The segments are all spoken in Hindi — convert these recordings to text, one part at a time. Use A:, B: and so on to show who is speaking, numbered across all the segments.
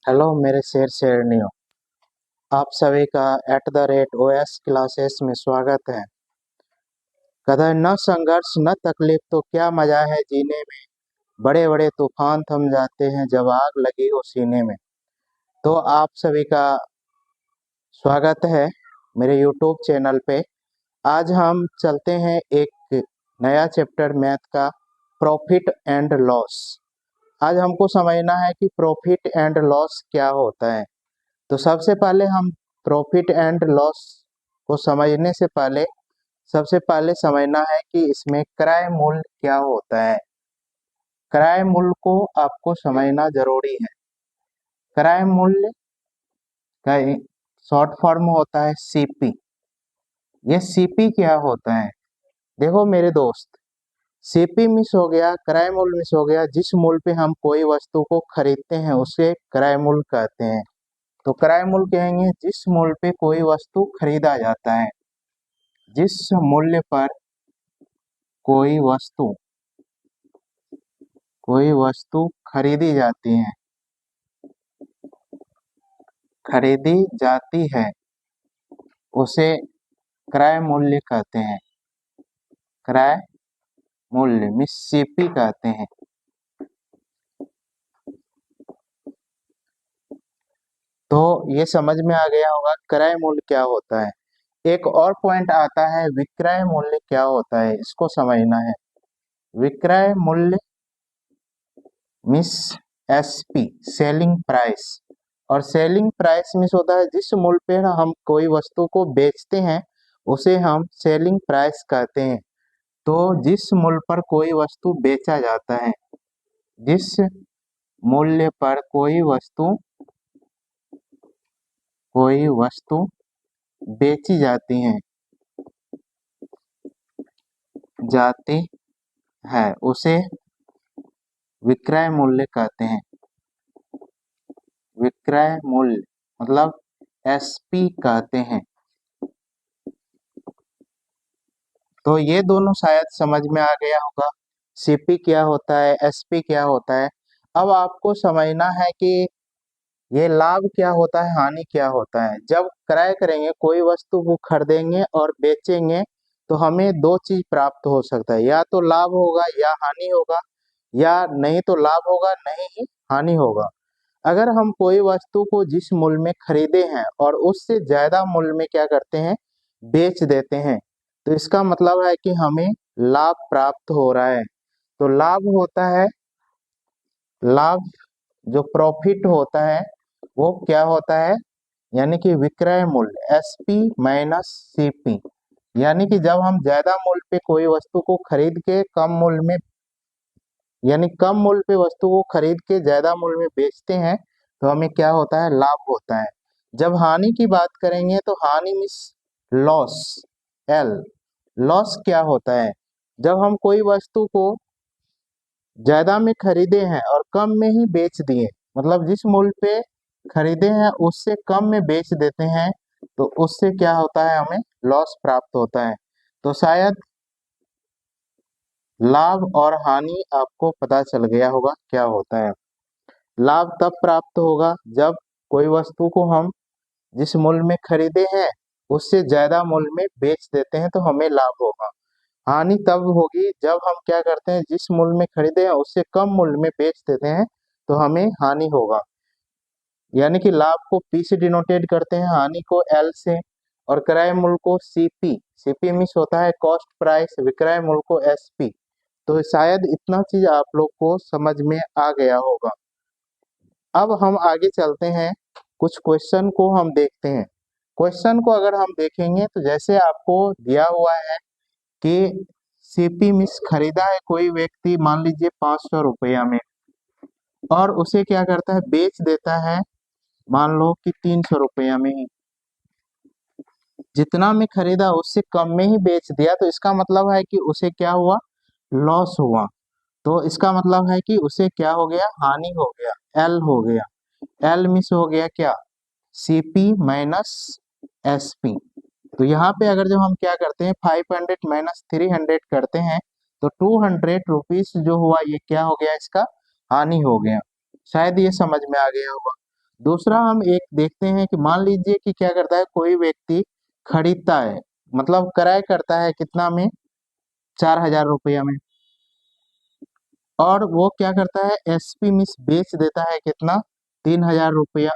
A: हेलो मेरे शेर शेरनियों, आप सभी का @OS क्लासेस में स्वागत है। कदर न संघर्ष न तकलीफ तो क्या मजा है जीने में। बड़े बड़े तूफान थम जाते हैं जब आग लगी हो सीने में। तो आप सभी का स्वागत है मेरे यूट्यूब चैनल पे। आज हम चलते हैं एक नया चैप्टर मैथ का, प्रॉफिट एंड लॉस। आज हमको समझना है कि प्रॉफिट एंड लॉस क्या होता है। तो सबसे पहले हम प्रॉफिट एंड लॉस को समझने से पहले सबसे पहले समझना है कि इसमें क्रय मूल्य क्या होता है। क्रय मूल्य को आपको समझना जरूरी है। क्रय मूल्य का शॉर्ट फॉर्म होता है सीपी। ये सीपी क्या होता है? देखो मेरे दोस्त, सीपी मिस हो गया, क्रय मूल्य मिस हो गया। जिस मूल्य पे हम कोई वस्तु को खरीदते हैं उसे क्रय मूल्य कहते हैं। तो क्रय मूल्य कहेंगे जिस मूल्य पे कोई वस्तु खरीदा जाता है। जिस मूल्य पर कोई वस्तु खरीदी जाती है उसे क्रय मूल्य कहते हैं। क्रय मूल्य मिस सीपी कहते हैं। तो ये समझ में आ गया होगा क्रय मूल्य क्या होता है। एक और पॉइंट आता है विक्रय मूल्य क्या होता है, इसको समझना है। विक्रय मूल्य मिस एसपी सेलिंग प्राइस, और सेलिंग प्राइस मिस होता है जिस मूल्य पे हम कोई वस्तु को बेचते हैं उसे हम सेलिंग प्राइस कहते हैं। तो जिस मूल्य पर कोई वस्तु बेचा जाता है, जिस मूल्य पर कोई वस्तु बेची जाती है उसे विक्रय मूल्य कहते हैं। विक्रय मूल्य मतलब एसपी कहते हैं। तो ये दोनों शायद समझ में आ गया होगा, सीपी क्या होता है, एसपी क्या होता है। अब आपको समझना है कि ये लाभ क्या होता है, हानि क्या होता है। जब क्रय करेंगे, कोई वस्तु को खरीदेंगे और बेचेंगे तो हमें दो चीज प्राप्त हो सकता है, या तो लाभ होगा या हानि होगा, या नहीं तो लाभ होगा नहीं ही हानि होगा। अगर हम कोई वस्तु को जिस मूल्य में खरीदे हैं और उससे ज्यादा मूल्य में क्या करते हैं, बेच देते हैं, तो इसका मतलब है कि हमें लाभ प्राप्त हो रहा है। तो लाभ जो प्रॉफिट होता है वो क्या होता है, यानी कि विक्रय मूल्य एसपी माइनस सीपी। यानी कि जब हम ज्यादा मूल्य पे कोई वस्तु को खरीद के कम मूल्य में, यानी कम मूल्य पे वस्तु को खरीद के ज्यादा मूल्य में बेचते हैं तो हमें क्या होता है, लाभ होता है। जब हानि की बात करेंगे तो हानि मीन्स लॉस। एल लॉस क्या होता है, जब हम कोई वस्तु को ज्यादा में खरीदे हैं और कम में ही बेच दिए, मतलब जिस मूल्य पे खरीदे हैं उससे कम में बेच देते हैं, तो उससे क्या होता है, हमें लॉस प्राप्त होता है। तो शायद लाभ और हानि आपको पता चल गया होगा क्या होता है। लाभ तब प्राप्त होगा जब कोई वस्तु को हम जिस मूल्य में खरीदे हैं उससे ज्यादा मूल्य में बेच देते हैं तो हमें लाभ होगा। हानि तब होगी जब हम क्या करते हैं, जिस मूल्य में खरीदे हैं उससे कम मूल्य में बेच देते हैं तो हमें हानि होगा। यानी कि लाभ को पी से डिनोटेट करते हैं, हानि को एल से, और क्रय मूल्य को सीपी। सीपी मीन्स होता है कॉस्ट प्राइस, विक्रय मूल्य को एसपी। तो शायद इतना चीज आप लोग को समझ में आ गया होगा। अब हम आगे चलते हैं, कुछ क्वेश्चन को हम देखते हैं। क्वेश्चन को अगर हम देखेंगे तो जैसे आपको दिया हुआ है कि सीपी मिस खरीदा है कोई व्यक्ति, मान लीजिए 500 रुपया में, और उसे क्या करता है, बेच देता है मान लो कि 300 रुपया में ही। जितना में खरीदा उससे कम में ही बेच दिया, तो इसका मतलब है कि उसे क्या हुआ, लॉस हुआ। तो इसका मतलब है कि उसे क्या हो गया, हानि हो गया, एल हो गया। एल मिस हो गया क्या, सीपी माइनस एसपी। तो यहाँ पे अगर जब हम क्या करते हैं 500 माइनस 300 करते हैं तो 200 रुपीज जो हुआ ये क्या हो गया, इसका हानि हो गया। शायद ये समझ में आ गया होगा। दूसरा हम एक देखते हैं कि मान लीजिए कि क्या करता है, कोई व्यक्ति खरीदता है, मतलब क्रय करता है कितना में, 4,000 रुपया में, और वो क्या करता है, एसपी मिस बेच देता है कितना, 3,000 रुपया,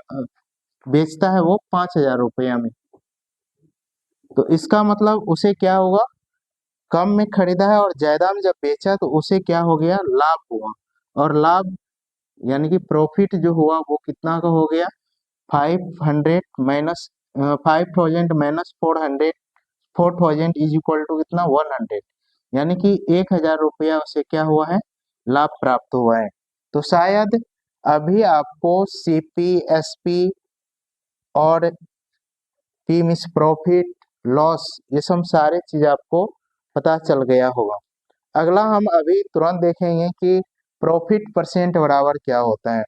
A: बेचता है वो 5,000 रुपया में। तो इसका मतलब उसे क्या होगा, कम में खरीदा है और ज्यादा में जब बेचा तो उसे क्या हो गया, लाभ हुआ। और लाभ यानी कि प्रॉफिट जो हुआ वो कितना का हो गया, 500 4,000 इज इक्वल टू कितना, 100। यानी कि 1,000 रुपया उसे क्या हुआ है, लाभ प्राप्त हुआ है। तो शायद अभी आपको सीपी, एसपी और पी मिस प्रॉफिट, लॉस, ये सब सारे चीज आपको पता चल गया होगा। अगला हम अभी तुरंत देखेंगे कि प्रॉफिट परसेंट बराबर क्या होता है।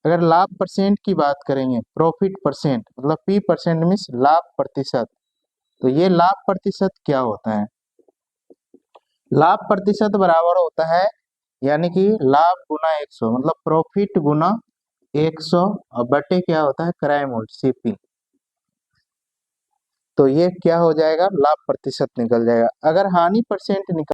A: अगर लाभ परसेंट की बात करेंगे, प्रॉफिट परसेंट मतलब पी परसेंट मीन्स लाभ प्रतिशत, तो ये लाभ प्रतिशत क्या होता है, लाभ प्रतिशत बराबर होता है, यानी कि लाभ गुना 100, मतलब प्रॉफिट गुना 100 और बटे क्या होता है, क्रय मूल्य सीपी। तो ये क्या हो जाएगा, लाभ प्रतिशत निकल जाएगा। अगर हानि परसेंट निकल